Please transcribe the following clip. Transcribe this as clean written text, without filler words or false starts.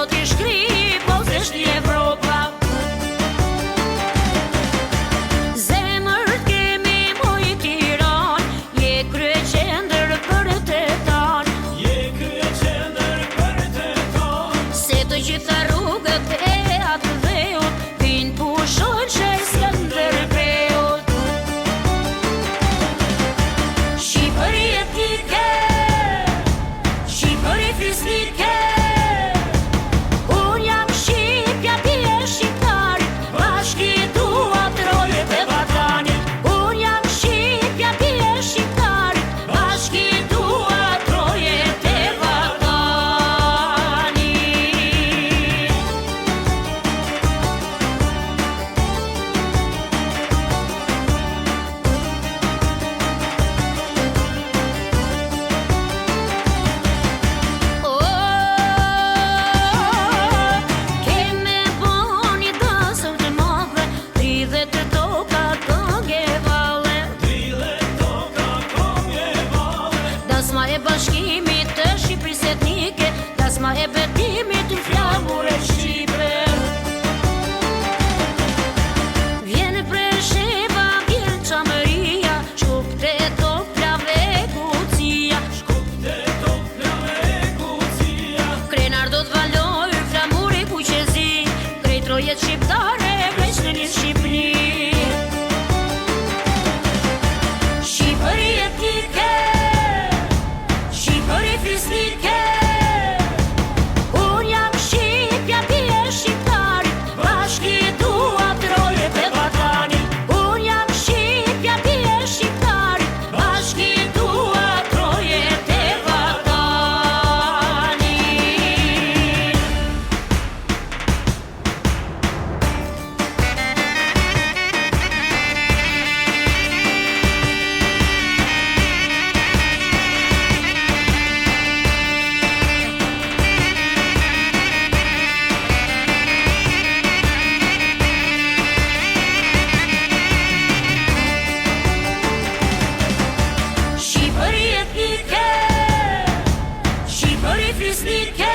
do t'i shkri, po s'është një Evropa. Zemër kemi moj Tiran, je krye qendër për tetan. Je krye qendër për tetan. Se të gjitha rrugët e atë dheut, vin pushojnë që i Skënderbeut. Shqipëri etnike, Shqipëri fisnike, unë jam Shqipja, ti je shqiptarit, bashki dua trojet e Balkanit. Unë jam Shqipja, ti je shqiptarit, bashki dua trojet e Balkanit. Keme bo një dasëm të madhe, 30 toka Kongevale. 30 toka Kongevale. Dasma e bashkimit të Shqipërisë etnike, dasma e betimit të flamur e Shqipe. Vjen Presheva, vjen Çamëria, shkupte tok plave kucia. Shkupte tok plave kucia. Krenar do t'valoj, flamuri kuqezi, krejt rojet shqiptare, veç në një Shqipni. Shqipëri etnike, Shqipëri fisnike, unë jam Shqipja, ti je shqiptarit, bashki dua trojet e Balkanit. Unë jam Shqipja, ti je shqiptarit, bashki dua trojet e Balkanit. Shqipëri etnike, Shqipëri fisnike,